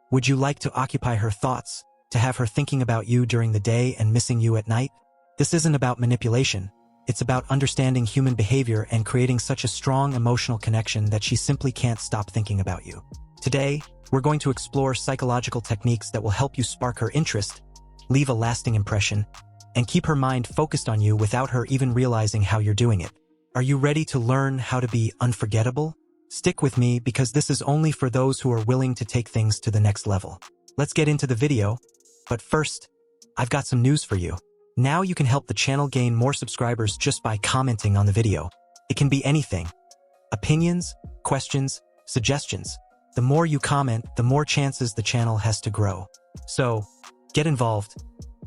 Would you like to occupy her thoughts, to have her thinking about you during the day and missing you at night? This isn't about manipulation. It's about understanding human behavior and creating such a strong emotional connection that she simply can't stop thinking about you. Today, we're going to explore psychological techniques that will help you spark her interest, leave a lasting impression, and keep her mind focused on you without her even realizing how you're doing it. Are you ready to learn how to be unforgettable? Stick with me because this is only for those who are willing to take things to the next level. Let's get into the video, but first, I've got some news for you. Now you can help the channel gain more subscribers just by commenting on the video. It can be anything. Opinions, questions, suggestions. The more you comment, the more chances the channel has to grow. So, get involved,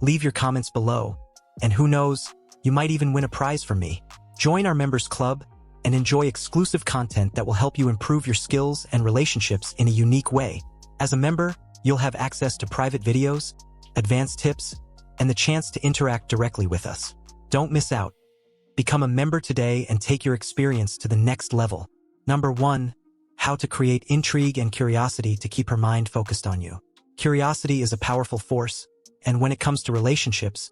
leave your comments below, and who knows, you might even win a prize from me. Join our members club and enjoy exclusive content that will help you improve your skills and relationships in a unique way. As a member, you'll have access to private videos, advanced tips, and the chance to interact directly with us. Don't miss out. Become a member today and take your experience to the next level. Number 1. How to create intrigue and curiosity to keep her mind focused on you. Curiosity is a powerful force, and when it comes to relationships,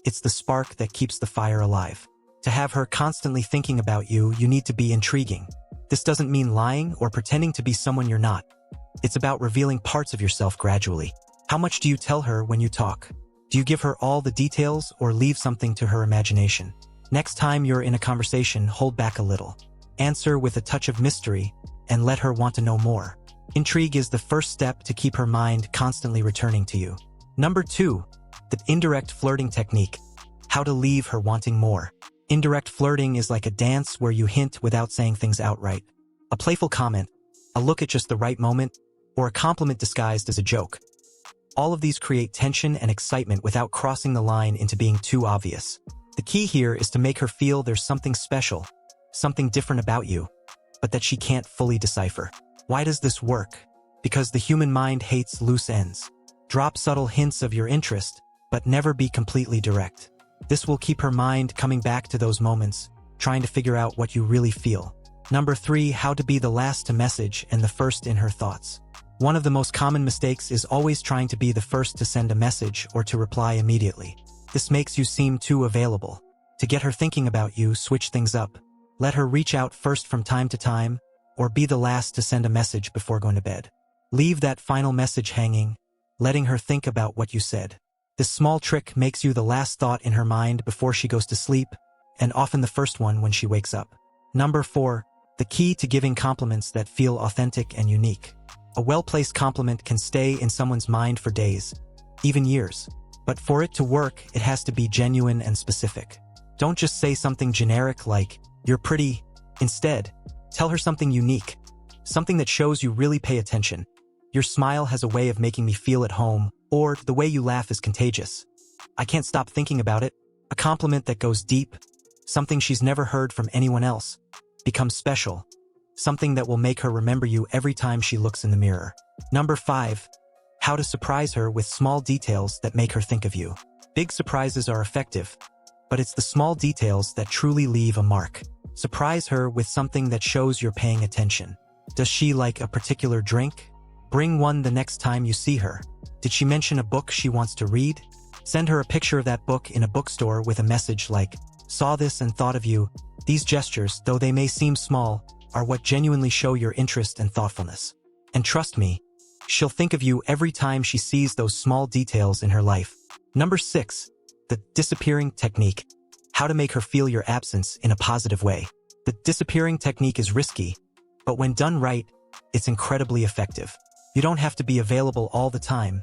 it's the spark that keeps the fire alive. To have her constantly thinking about you, you need to be intriguing. This doesn't mean lying or pretending to be someone you're not. It's about revealing parts of yourself gradually. How much do you tell her when you talk? Do you give her all the details or leave something to her imagination? Next time you're in a conversation, hold back a little. Answer with a touch of mystery and let her want to know more. Intrigue is the first step to keep her mind constantly returning to you. Number 2. The indirect flirting technique. How to leave her wanting more. Indirect flirting is like a dance where you hint without saying things outright. A playful comment, a look at just the right moment, or a compliment disguised as a joke. All of these create tension and excitement without crossing the line into being too obvious. The key here is to make her feel there's something special, something different about you, but that she can't fully decipher. Why does this work? Because the human mind hates loose ends. Drop subtle hints of your interest, but never be completely direct. This will keep her mind coming back to those moments, trying to figure out what you really feel. Number 3. How to be the last to message and the first in her thoughts. One of the most common mistakes is always trying to be the first to send a message or to reply immediately. This makes you seem too available. To get her thinking about you, switch things up. Let her reach out first from time to time, or be the last to send a message before going to bed. Leave that final message hanging, letting her think about what you said. This small trick makes you the last thought in her mind before she goes to sleep, and often the first one when she wakes up. Number 4. The key to giving compliments that feel authentic and unique. A well-placed compliment can stay in someone's mind for days, even years. But for it to work, it has to be genuine and specific. Don't just say something generic like, "You're pretty." Instead, tell her something unique, something that shows you really pay attention. "Your smile has a way of making me feel at home," or "The way you laugh is contagious. I can't stop thinking about it." A compliment that goes deep, something she's never heard from anyone else, becomes special. Something that will make her remember you every time she looks in the mirror. Number 5. How to surprise her with small details that make her think of you. Big surprises are effective, but it's the small details that truly leave a mark. Surprise her with something that shows you're paying attention. Does she like a particular drink? Bring one the next time you see her. Did she mention a book she wants to read? Send her a picture of that book in a bookstore with a message like, "Saw this and thought of you." These gestures, though they may seem small, are what genuinely show your interest and thoughtfulness. And trust me, she'll think of you every time she sees those small details in her life. Number 6. The disappearing technique. How to make her feel your absence in a positive way. The disappearing technique is risky, but when done right, it's incredibly effective. You don't have to be available all the time.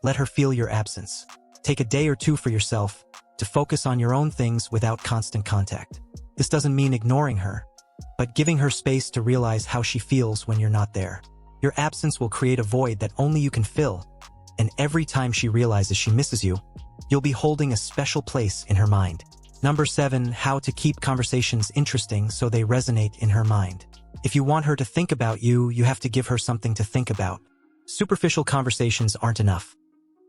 Let her feel your absence. Take a day or two for yourself to focus on your own things without constant contact. This doesn't mean ignoring her, but giving her space to realize how she feels when you're not there. Your absence will create a void that only you can fill, and every time she realizes she misses you, you'll be holding a special place in her mind. Number 7. How to keep conversations interesting so they resonate in her mind. If you want her to think about you, you have to give her something to think about. Superficial conversations aren't enough.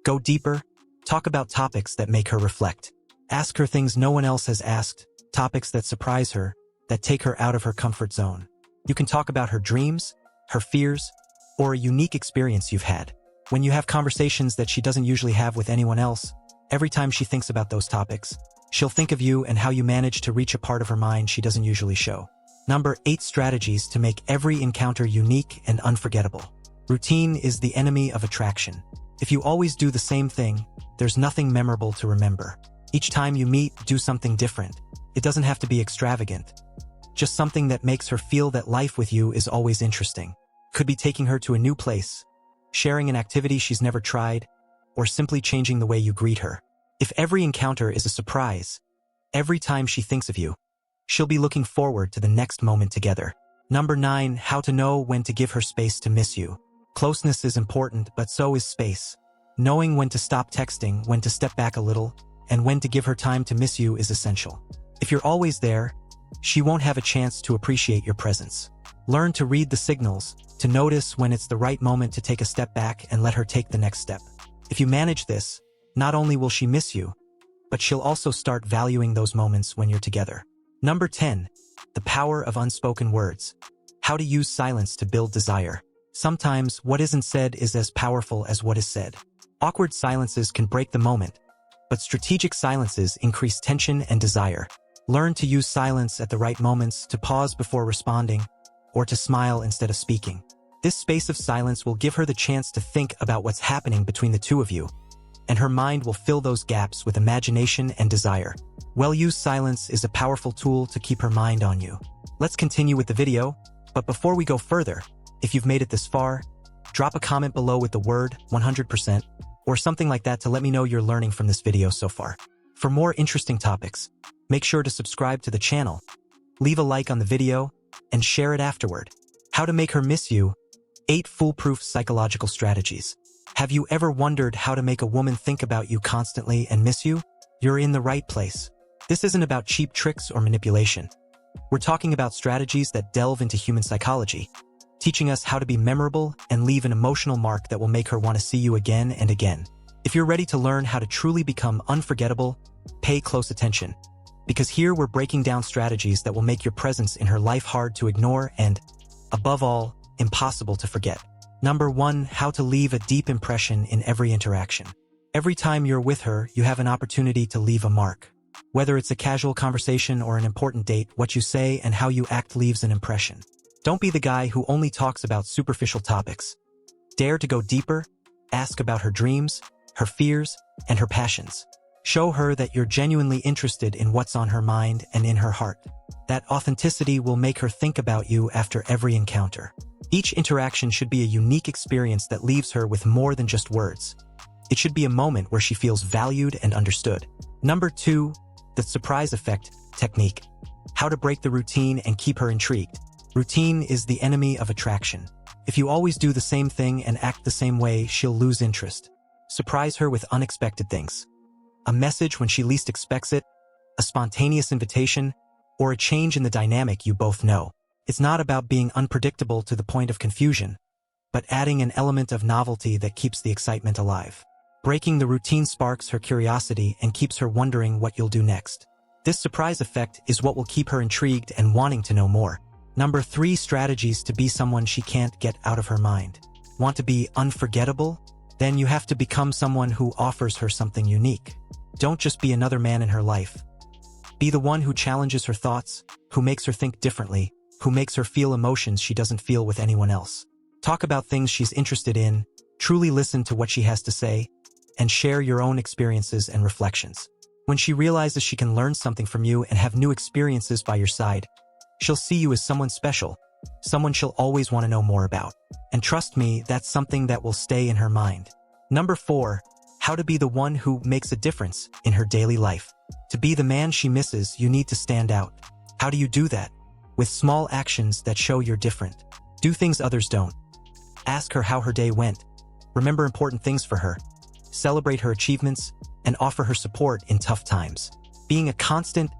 Go deeper, talk about topics that make her reflect. Ask her things no one else has asked, topics that surprise her, that take her out of her comfort zone. You can talk about her dreams, her fears, or a unique experience you've had. When you have conversations that she doesn't usually have with anyone else, every time she thinks about those topics, she'll think of you and how you manage to reach a part of her mind she doesn't usually show. Number 8 strategies to make every encounter unique and unforgettable. Routine is the enemy of attraction. If you always do the same thing, there's nothing memorable to remember. Each time you meet, do something different. It doesn't have to be extravagant. Just something that makes her feel that life with you is always interesting. Could be taking her to a new place, sharing an activity she's never tried, or simply changing the way you greet her. If every encounter is a surprise, every time she thinks of you, she'll be looking forward to the next moment together. Number 9, how to know when to give her space to miss you. Closeness is important, but so is space. Knowing when to stop texting, when to step back a little, and when to give her time to miss you is essential. If you're always there, she won't have a chance to appreciate your presence. Learn to read the signals, to notice when it's the right moment to take a step back and let her take the next step. If you manage this, not only will she miss you, but she'll also start valuing those moments when you're together. Number 10, the power of unspoken words. How to use silence to build desire. Sometimes what isn't said is as powerful as what is said. Awkward silences can break the moment, but strategic silences increase tension and desire. Learn to use silence at the right moments, to pause before responding, or to smile instead of speaking. This space of silence will give her the chance to think about what's happening between the two of you, and her mind will fill those gaps with imagination and desire. Well-used silence is a powerful tool to keep her mind on you. Let's continue with the video, but before we go further, if you've made it this far, drop a comment below with the word 100% or something like that to let me know you're learning from this video so far. For more interesting topics, make sure to subscribe to the channel, leave a like on the video, and share it afterward. How to make her miss you. 8 foolproof psychological strategies. Have you ever wondered how to make a woman think about you constantly and miss you? You're in the right place. This isn't about cheap tricks or manipulation. We're talking about strategies that delve into human psychology, teaching us how to be memorable and leave an emotional mark that will make her want to see you again and again. If you're ready to learn how to truly become unforgettable, pay close attention, because here we're breaking down strategies that will make your presence in her life hard to ignore and, above all, impossible to forget. Number 1, how to leave a deep impression in every interaction. Every time you're with her, you have an opportunity to leave a mark. Whether it's a casual conversation or an important date, what you say and how you act leaves an impression. Don't be the guy who only talks about superficial topics. Dare to go deeper, ask about her dreams, her fears, and her passions. Show her that you're genuinely interested in what's on her mind and in her heart. That authenticity will make her think about you after every encounter. Each interaction should be a unique experience that leaves her with more than just words. It should be a moment where she feels valued and understood. Number 2, the surprise effect technique. How to break the routine and keep her intrigued. Routine is the enemy of attraction. If you always do the same thing and act the same way, she'll lose interest. Surprise her with unexpected things. A message when she least expects it, a spontaneous invitation, or a change in the dynamic you both know. It's not about being unpredictable to the point of confusion, but adding an element of novelty that keeps the excitement alive. Breaking the routine sparks her curiosity and keeps her wondering what you'll do next. This surprise effect is what will keep her intrigued and wanting to know more. Number 3, strategies to be someone she can't get out of her mind. Want to be unforgettable? Then you have to become someone who offers her something unique. Don't just be another man in her life. Be the one who challenges her thoughts, who makes her think differently, who makes her feel emotions she doesn't feel with anyone else. Talk about things she's interested in, truly listen to what she has to say, and share your own experiences and reflections. When she realizes she can learn something from you and have new experiences by your side, she'll see you as someone special, someone she'll always want to know more about. And trust me, that's something that will stay in her mind. Number 4, how to be the one who makes a difference in her daily life. To be the man she misses, you need to stand out. How do you do that? With small actions that show you're different. Do things others don't. Ask her how her day went. Remember important things for her. Celebrate her achievements and offer her support in tough times. Being a constant,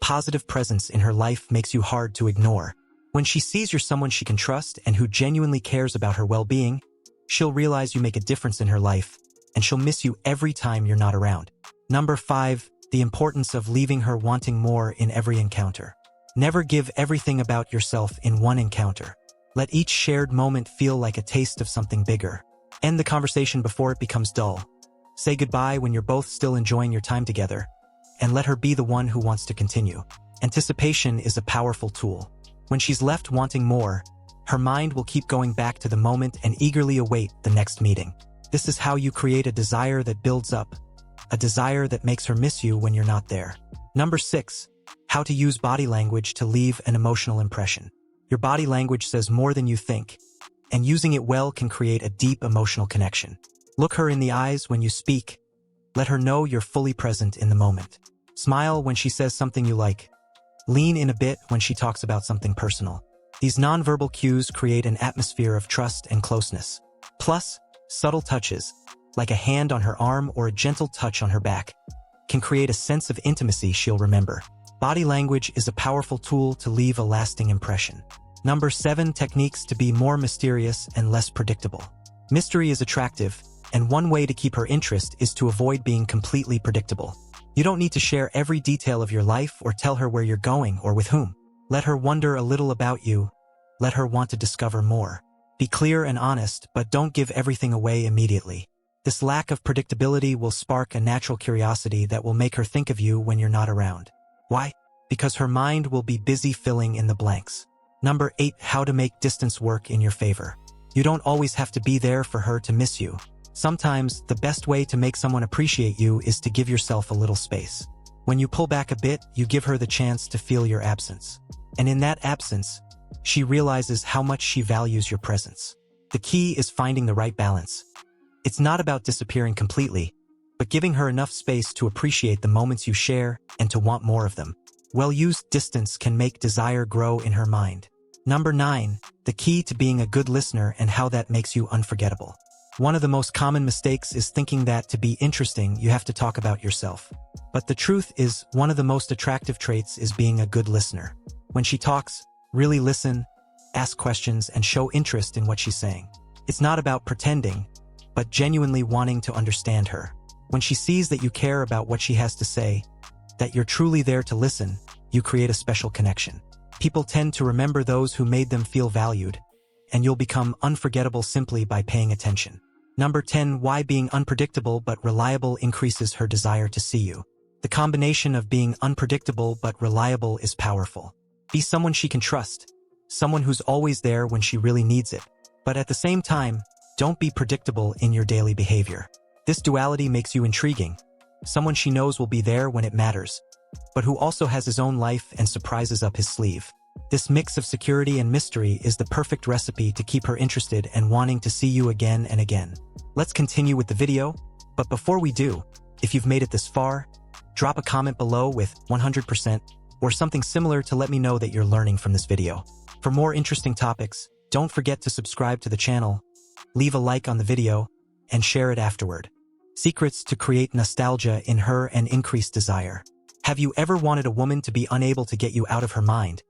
positive presence in her life makes you hard to ignore. When she sees you're someone she can trust and who genuinely cares about her well-being, she'll realize you make a difference in her life, and she'll miss you every time you're not around. Number 5, the importance of leaving her wanting more in every encounter. Never give everything about yourself in one encounter. Let each shared moment feel like a taste of something bigger. End the conversation before it becomes dull. Say goodbye when you're both still enjoying your time together, and let her be the one who wants to continue. Anticipation is a powerful tool. When she's left wanting more, her mind will keep going back to the moment and eagerly await the next meeting. This is how you create a desire that builds up, a desire that makes her miss you when you're not there. Number 6. How to use body language to leave an emotional impression. Your body language says more than you think, and using it well can create a deep emotional connection. Look her in the eyes when you speak. Let her know you're fully present in the moment. Smile when she says something you like. Lean in a bit when she talks about something personal. These nonverbal cues create an atmosphere of trust and closeness. Plus, subtle touches, like a hand on her arm or a gentle touch on her back, can create a sense of intimacy she'll remember. Body language is a powerful tool to leave a lasting impression. Number 7. Techniques to be more mysterious and less predictable. Mystery is attractive, and one way to keep her interest is to avoid being completely predictable. You don't need to share every detail of your life or tell her where you're going or with whom. Let her wonder a little about you. Let her want to discover more. Be clear and honest, but don't give everything away immediately. This lack of predictability will spark a natural curiosity that will make her think of you when you're not around. Why? Because her mind will be busy filling in the blanks. Number 8. How to make distance work in your favor. You don't always have to be there for her to miss you. Sometimes, the best way to make someone appreciate you is to give yourself a little space. When you pull back a bit, you give her the chance to feel your absence. And in that absence, she realizes how much she values your presence. The key is finding the right balance. It's not about disappearing completely, but giving her enough space to appreciate the moments you share and to want more of them. Well-used distance can make desire grow in her mind. Number 9. The key to being a good listener and how that makes you unforgettable. One of the most common mistakes is thinking that to be interesting, you have to talk about yourself. But the truth is, one of the most attractive traits is being a good listener. When she talks, really listen, ask questions, and show interest in what she's saying. It's not about pretending, but genuinely wanting to understand her. When she sees that you care about what she has to say, that you're truly there to listen, you create a special connection. People tend to remember those who made them feel valued, and you'll become unforgettable simply by paying attention. Number 10. Why being unpredictable but reliable increases her desire to see you. The combination of being unpredictable but reliable is powerful. Be someone she can trust, someone who's always there when she really needs it. But at the same time, don't be predictable in your daily behavior. This duality makes you intriguing, someone she knows will be there when it matters, but who also has his own life and surprises up his sleeve. This mix of security and mystery is the perfect recipe to keep her interested and wanting to see you again and again. Let's continue with the video, but before we do, if you've made it this far, drop a comment below with 100% or something similar to let me know that you're learning from this video. For more interesting topics, don't forget to subscribe to the channel, leave a like on the video, and share it afterward. Secrets to create nostalgia in her and increase desire. Have you ever wanted a woman to be unable to get you out of her mind?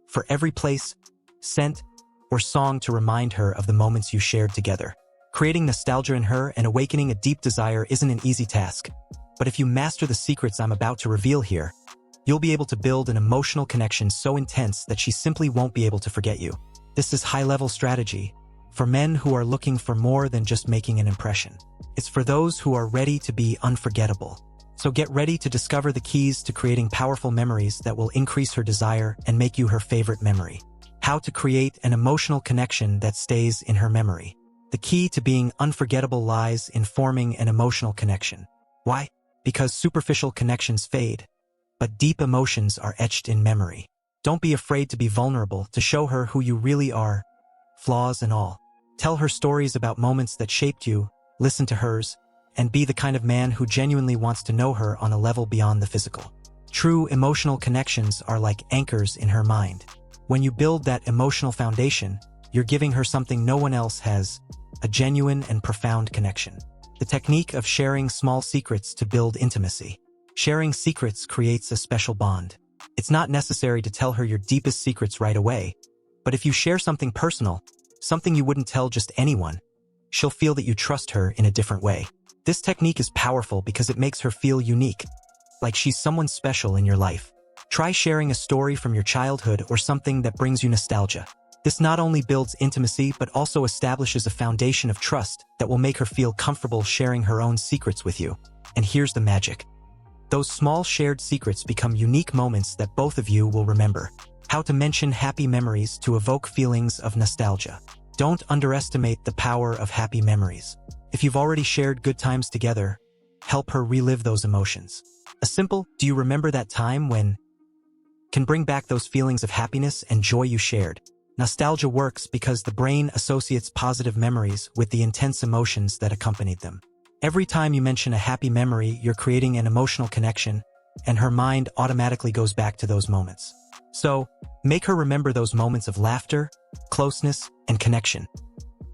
For every place, scent, or song to remind her of the moments you shared together. Creating nostalgia in her and awakening a deep desire isn't an easy task, but if you master the secrets I'm about to reveal here, you'll be able to build an emotional connection so intense that she simply won't be able to forget you. This is high-level strategy for men who are looking for more than just making an impression. It's for those who are ready to be unforgettable. So get ready to discover the keys to creating powerful memories that will increase her desire and make you her favorite memory. How to create an emotional connection that stays in her memory. The key to being unforgettable lies in forming an emotional connection. Why? Because superficial connections fade, but deep emotions are etched in memory. Don't be afraid to be vulnerable, to show her who you really are, flaws and all. Tell her stories about moments that shaped you, listen to hers, and be the kind of man who genuinely wants to know her on a level beyond the physical. True emotional connections are like anchors in her mind. When you build that emotional foundation, you're giving her something no one else has, a genuine and profound connection. The technique of sharing small secrets to build intimacy. Sharing secrets creates a special bond. It's not necessary to tell her your deepest secrets right away, but if you share something personal, something you wouldn't tell just anyone, she'll feel that you trust her in a different way. This technique is powerful because it makes her feel unique, like she's someone special in your life. Try sharing a story from your childhood or something that brings you nostalgia. This not only builds intimacy but also establishes a foundation of trust that will make her feel comfortable sharing her own secrets with you. And here's the magic. Those small shared secrets become unique moments that both of you will remember. How to mention happy memories to evoke feelings of nostalgia. Don't underestimate the power of happy memories. If you've already shared good times together, help her relive those emotions. A simple, "Do you remember that time when?" can bring back those feelings of happiness and joy you shared. Nostalgia works because the brain associates positive memories with the intense emotions that accompanied them. Every time you mention a happy memory, you're creating an emotional connection, and her mind automatically goes back to those moments. So, make her remember those moments of laughter, closeness, and connection.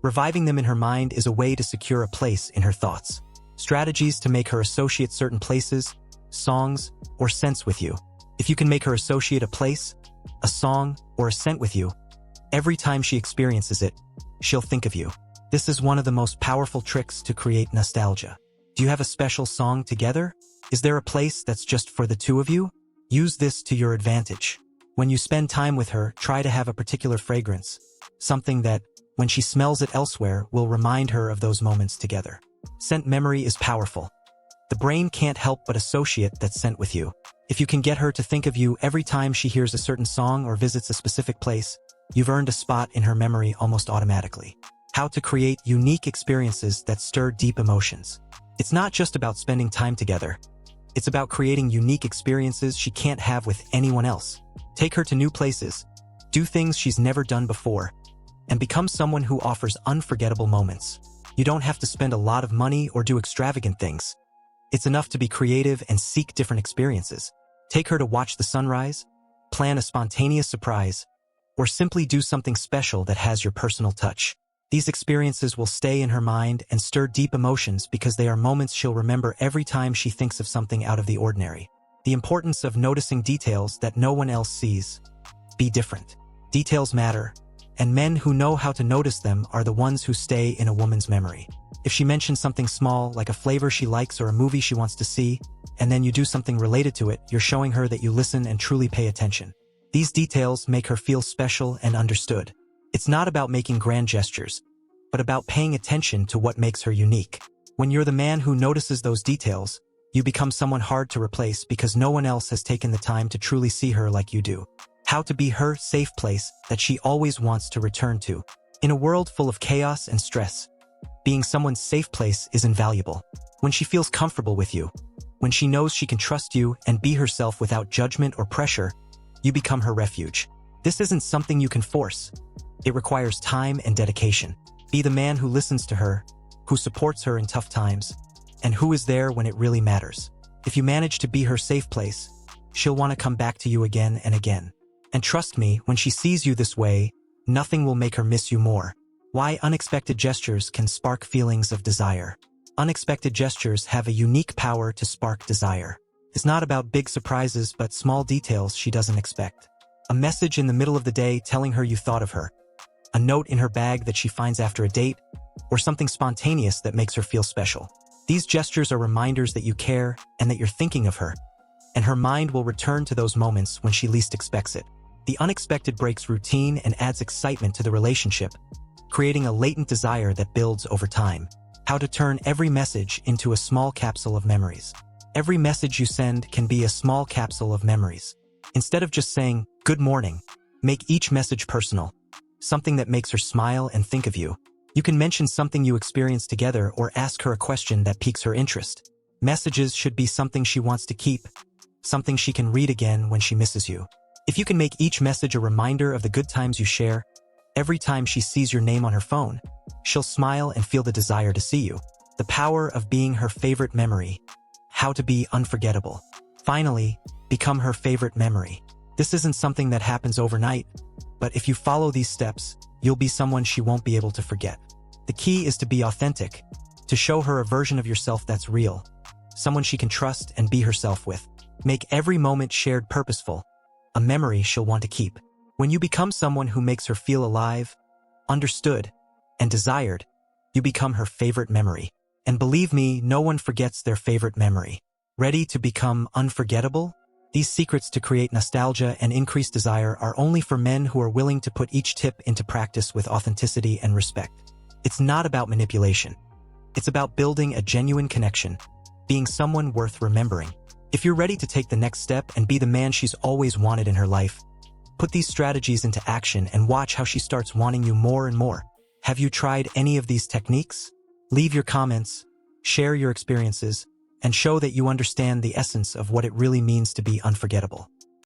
Reviving them in her mind is a way to secure a place in her thoughts. Strategies to make her associate certain places, songs, or scents with you. If you can make her associate a place, a song, or a scent with you, every time she experiences it, she'll think of you. This is one of the most powerful tricks to create nostalgia. Do you have a special song together? Is there a place that's just for the two of you? Use this to your advantage. When you spend time with her, try to have a particular fragrance, something that, when she smells it elsewhere, will remind her of those moments together. Scent memory is powerful. The brain can't help but associate that scent with you. If you can get her to think of you every time she hears a certain song or visits a specific place, you've earned a spot in her memory almost automatically. How to create unique experiences that stir deep emotions. It's not just about spending time together. It's about creating unique experiences she can't have with anyone else. Take her to new places, do things she's never done before, and become someone who offers unforgettable moments. You don't have to spend a lot of money or do extravagant things. It's enough to be creative and seek different experiences. Take her to watch the sunrise, plan a spontaneous surprise, or simply do something special that has your personal touch. These experiences will stay in her mind and stir deep emotions because they are moments she'll remember every time she thinks of something out of the ordinary. The importance of noticing details that no one else sees. Be different. Details matter, and men who know how to notice them are the ones who stay in a woman's memory. If she mentions something small, like a flavor she likes or a movie she wants to see, and then you do something related to it, you're showing her that you listen and truly pay attention. These details make her feel special and understood. It's not about making grand gestures, but about paying attention to what makes her unique. When you're the man who notices those details, you become someone hard to replace because no one else has taken the time to truly see her like you do. How to be her safe place that she always wants to return to. In a world full of chaos and stress, being someone's safe place is invaluable. When she feels comfortable with you, when she knows she can trust you and be herself without judgment or pressure, you become her refuge. This isn't something you can force. It requires time and dedication. Be the man who listens to her, who supports her in tough times, and who is there when it really matters. If you manage to be her safe place, she'll want to come back to you again and again. And trust me, when she sees you this way, nothing will make her miss you more. Why unexpected gestures can spark feelings of desire. Unexpected gestures have a unique power to spark desire. It's not about big surprises but small details she doesn't expect. A message in the middle of the day telling her you thought of her. A note in her bag that she finds after a date, or something spontaneous that makes her feel special. These gestures are reminders that you care and that you're thinking of her, and her mind will return to those moments when she least expects it. The unexpected breaks routine and adds excitement to the relationship, creating a latent desire that builds over time. How to turn every message into a small capsule of memories. Every message you send can be a small capsule of memories. Instead of just saying, "Good morning," make each message personal. Something that makes her smile and think of you. You can mention something you experienced together or ask her a question that piques her interest. Messages should be something she wants to keep, something she can read again when she misses you. If you can make each message a reminder of the good times you share, every time she sees your name on her phone, she'll smile and feel the desire to see you. The power of being her favorite memory. How to be unforgettable. Finally, become her favorite memory. This isn't something that happens overnight, but if you follow these steps, you'll be someone she won't be able to forget. The key is to be authentic, to show her a version of yourself that's real, someone she can trust and be herself with. Make every moment shared purposeful, a memory she'll want to keep. When you become someone who makes her feel alive, understood, and desired, you become her favorite memory. And believe me, no one forgets their favorite memory. Ready to become unforgettable? These secrets to create nostalgia and increase desire are only for men who are willing to put each tip into practice with authenticity and respect. It's not about manipulation. It's about building a genuine connection, being someone worth remembering. If you're ready to take the next step and be the man she's always wanted in her life, put these strategies into action and watch how she starts wanting you more and more. Have you tried any of these techniques? Leave your comments, share your experiences, and show that you understand the essence of what it really means to be unforgettable.